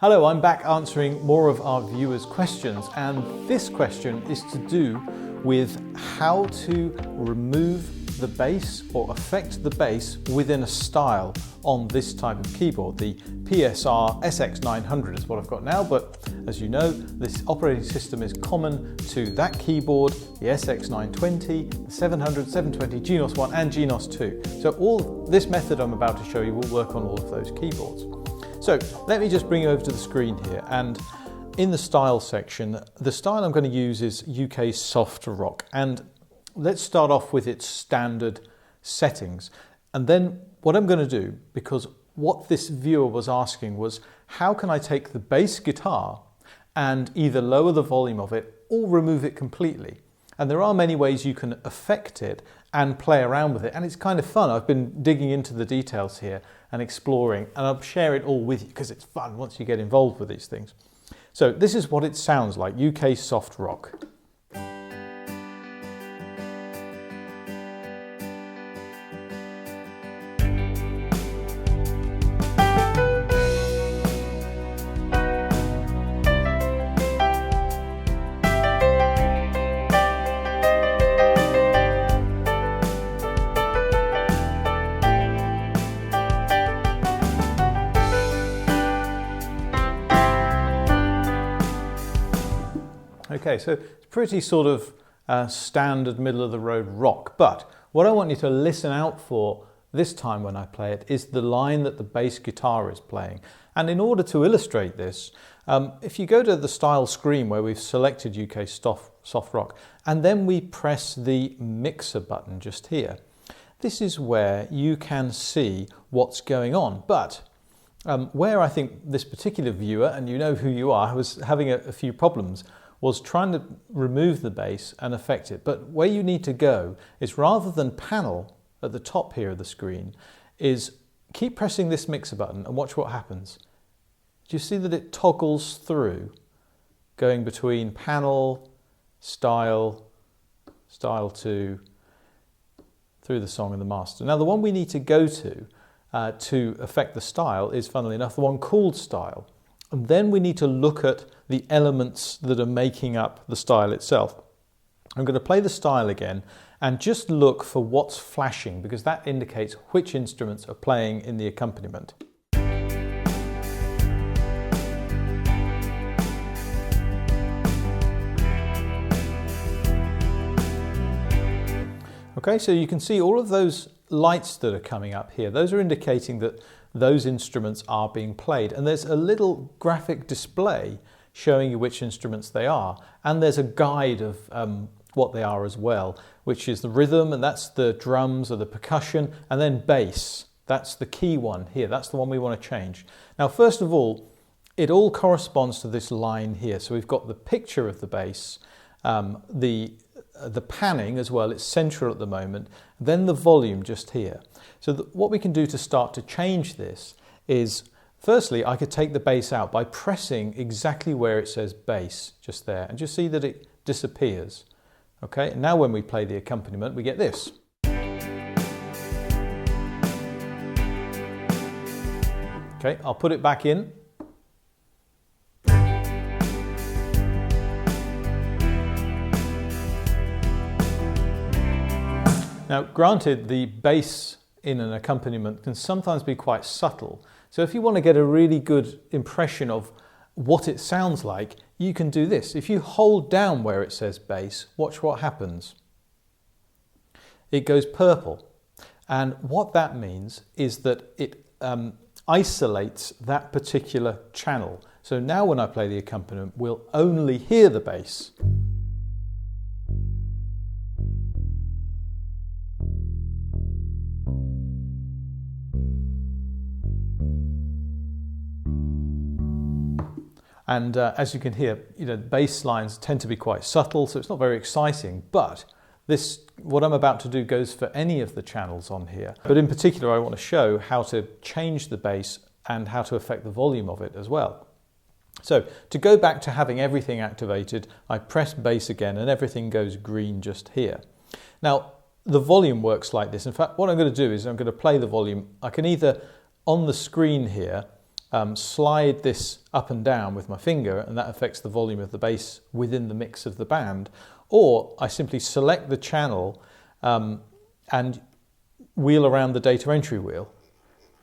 Hello, I'm back answering more of our viewers' questions, and this question is to do with how to remove the bass or affect the bass within a style on this type of keyboard. The PSR-SX900 is what I've got now, but as you know, this operating system is common to that keyboard, the SX920, the 700, 720, Genos 1 and Genos 2. So all this method I'm about to show you will work on all of those keyboards. So let me just bring you over to the screen here, and in the style section, the style I'm going to use is UK soft rock, and let's start off with its standard settings. And then what I'm going to do, because what this viewer was asking was, how can I take the bass guitar and either lower the volume of it or remove it completely? And there are many ways you can affect it and play around with it, and it's kind of fun. I've been digging into the details here and exploring, and I'll share it all with you because it's fun once you get involved with these things. So this is what it sounds like, UK soft rock. Okay, so it's pretty sort of standard middle of the road rock, but what I want you to listen out for this time when I play it is the line that the bass guitar is playing. And in order to illustrate this, if you go to the style screen where we've selected UK soft rock, and then we press the mixer button just here, this is where you can see what's going on. But where I think this particular viewer, and you know who you are, was having a few problems, was trying to remove the bass and affect it. But where you need to go is, rather than panel at the top here of the screen, is keep pressing this mixer button and watch what happens. Do you see that it toggles through, going between panel, style 2, through the song and the master. Now the one we need to go to affect the style is, funnily enough, the one called style. And then we need to look at the elements that are making up the style itself. I'm going to play the style again and just look for what's flashing, because that indicates which instruments are playing in the accompaniment. Okay, so you can see all of those lights that are coming up here. Those are indicating that those instruments are being played, and there's a little graphic display showing you which instruments they are, and there's a guide of what they are as well, which is the rhythm, and that's the drums or the percussion, and then bass. That's the key one here. That's the one we want to change. Now first of all, it all corresponds to this line here. So we've got the picture of the bass, the panning as well, it's central at the moment, then the volume just here. So what we can do to start to change this is, firstly, I could take the bass out by pressing exactly where it says bass, just there, and just see that it disappears. Okay, and now when we play the accompaniment, we get this. Okay, I'll put it back in. Now, granted, the bass in an accompaniment can sometimes be quite subtle. So if you want to get a really good impression of what it sounds like, you can do this. If you hold down where it says bass, watch what happens. It goes purple. And what that means is that it isolates that particular channel. So now when I play the accompaniment, we'll only hear the bass. And as you can hear, bass lines tend to be quite subtle, so it's not very exciting. But what I'm about to do goes for any of the channels on here. But in particular, I want to show how to change the bass and how to affect the volume of it as well. So to go back to having everything activated, I press bass again and everything goes green just here. Now, the volume works like this. In fact, what I'm going to do is I'm going to play the volume. I can either, on the screen here, slide this up and down with my finger, and that affects the volume of the bass within the mix of the band. Or I simply select the channel and wheel around the data entry wheel.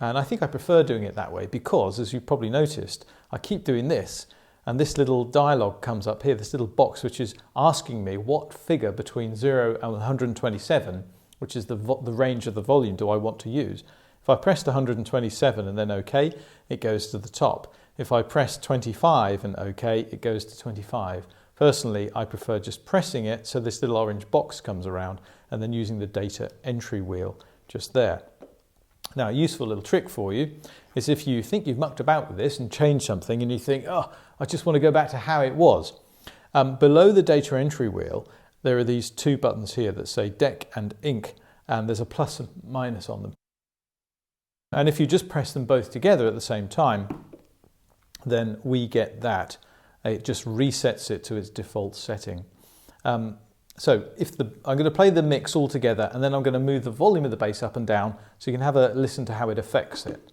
And I think I prefer doing it that way because, as you've probably noticed, I keep doing this, and this little dialog comes up here, this little box which is asking me what figure between 0 and 127, which is the range of the volume, do I want to use. If I pressed 127 and then OK, it goes to the top. If I press 25 and OK, it goes to 25. Personally, I prefer just pressing it so this little orange box comes around and then using the data entry wheel just there. Now, a useful little trick for you is if you think you've mucked about with this and changed something and you think, oh, I just want to go back to how it was. Below the data entry wheel, there are these two buttons here that say Deck and Ink, and there's a plus and minus on them. And if you just press them both together at the same time, then we get that. It just resets it to its default setting. So I'm going to play the mix all together, and then I'm going to move the volume of the bass up and down so you can have a listen to how it affects it.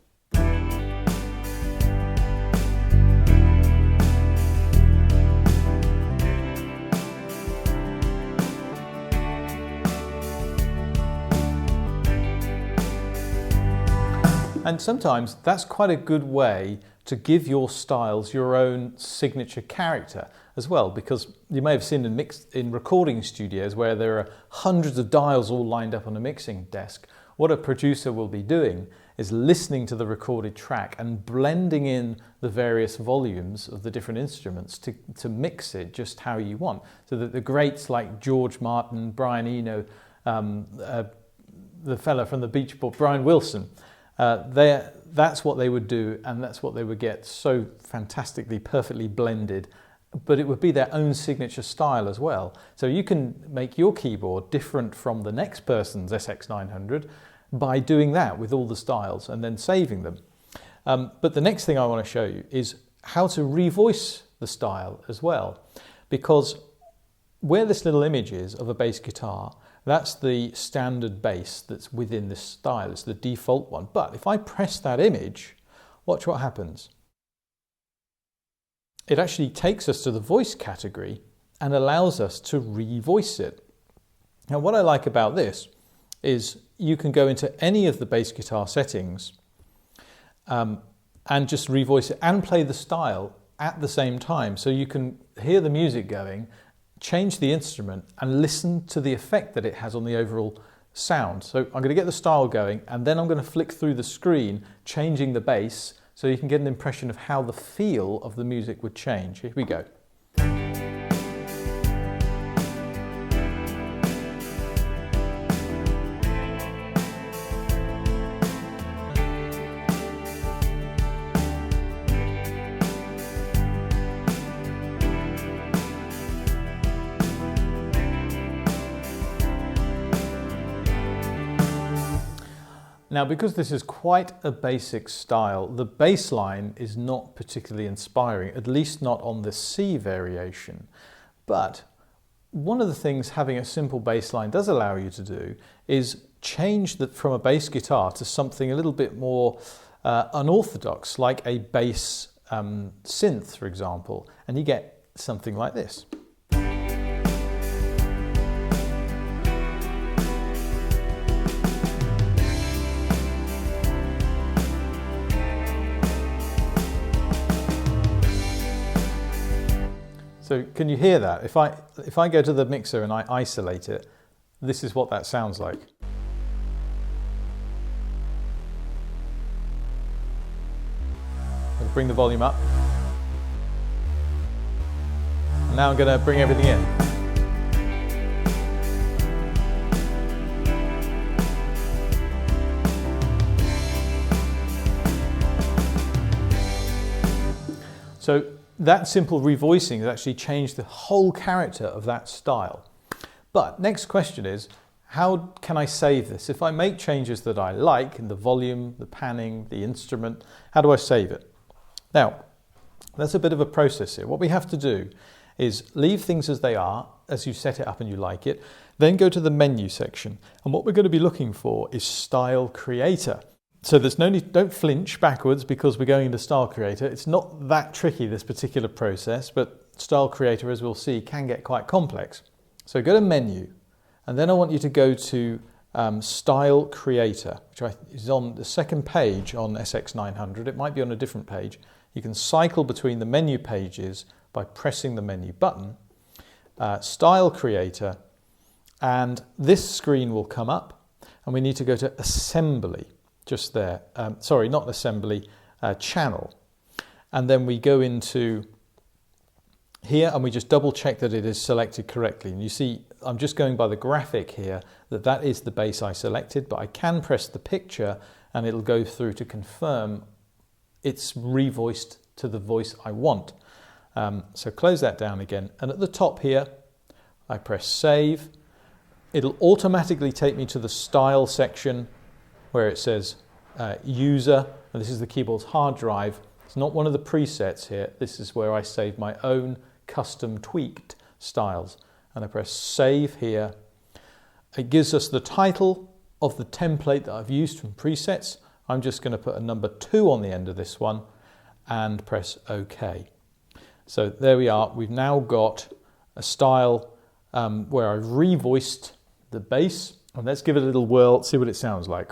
And sometimes that's quite a good way to give your styles your own signature character as well, because you may have seen in recording studios where there are hundreds of dials all lined up on a mixing desk. What a producer will be doing is listening to the recorded track and blending in the various volumes of the different instruments to mix it just how you want. So that the greats like George Martin, Brian Eno, the fella from the Beach Boys, Brian Wilson, that's what they would do, and that's what they would get so fantastically, perfectly blended. But it would be their own signature style as well. So you can make your keyboard different from the next person's SX900 by doing that with all the styles and then saving them. But the next thing I want to show you is how to revoice the style as well. Because where this little image is of a bass guitar, that's the standard bass that's within this style. It's the default one. But if I press that image, watch what happens. It actually takes us to the voice category and allows us to revoice it. Now, what I like about this is you can go into any of the bass guitar settings and just revoice it and play the style at the same time. So you can hear the music going, change the instrument and listen to the effect that it has on the overall sound. So I'm going to get the style going, and then I'm going to flick through the screen, changing the bass, so you can get an impression of how the feel of the music would change. Here we go. Now, because this is quite a basic style, the bass line is not particularly inspiring, at least not on the C variation. But one of the things having a simple bass line does allow you to do is change that from a bass guitar to something a little bit more unorthodox, like a bass synth, for example, and you get something like this. So can you hear that? If I go to the mixer and I isolate it, this is what that sounds like. I'll bring the volume up. And now I'm going to bring everything in. So that simple revoicing has actually changed the whole character of that style. But next question is, how can I save this? If I make changes that I like in the volume, the panning, the instrument, how do I save it? Now, that's a bit of a process here. What we have to do is leave things as they are, as you set it up and you like it, then go to the menu section. And what we're going to be looking for is Style Creator. So there's no need, don't flinch backwards because we're going into Style Creator. It's not that tricky, this particular process, but Style Creator, as we'll see, can get quite complex. So go to Menu, and then I want you to go to Style Creator, which is on the second page on SX900. It might be on a different page. You can cycle between the menu pages by pressing the menu button, Style Creator, and this screen will come up, and we need to go to Assembly, just there. Sorry, not Assembly, Channel. And then we go into here and we just double check that it is selected correctly. And you see, I'm just going by the graphic here that is the bass I selected, but I can press the picture and it'll go through to confirm it's revoiced to the voice I want. So close that down again. And at the top here, I press Save. It'll automatically take me to the Style section where it says User, and this is the keyboard's hard drive. It's not one of the presets here. This is where I save my own custom tweaked styles. And I press Save here. It gives us the title of the template that I've used from presets. I'm just going to put a number 2 on the end of this one and press OK. So there we are. We've now got a style where I've revoiced the bass. And let's give it a little whirl, see what it sounds like.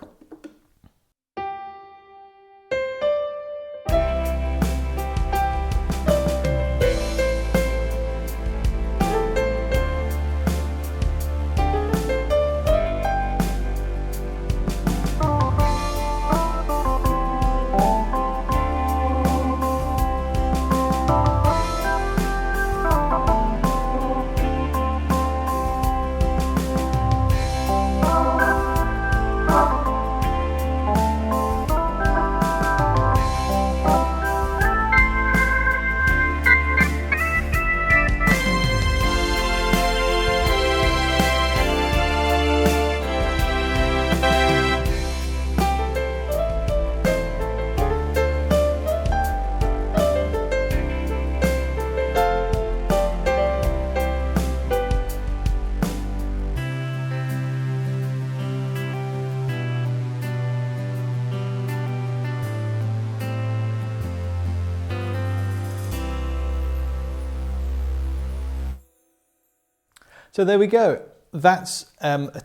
So there we go. That's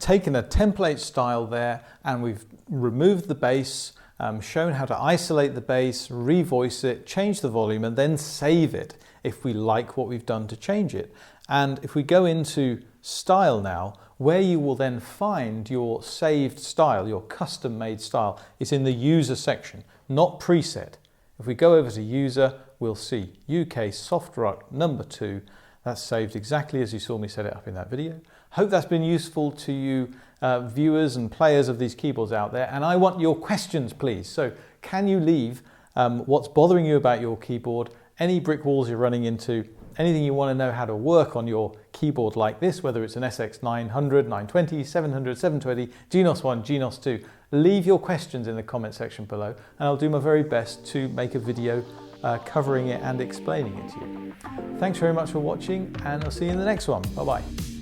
taken a template style there, and we've removed the bass, shown how to isolate the bass, revoice it, change the volume, and then save it if we like what we've done to change it. And if we go into Style now, where you will then find your saved style, your custom-made style, is in the User section, not Preset. If we go over to User, we'll see UK Soft Rock number 2. That's saved exactly as you saw me set it up in that video. Hope that's been useful to you viewers and players of these keyboards out there. And I want your questions, please. So can you leave what's bothering you about your keyboard, any brick walls you're running into, anything you want to know how to work on your keyboard like this, whether it's an SX900, 920, 700, 720, Genos 1, Genos 2. Leave your questions in the comment section below, and I'll do my very best to make a video covering it and explaining it to you. Thanks very much for watching, and I'll see you in the next one. Bye-bye.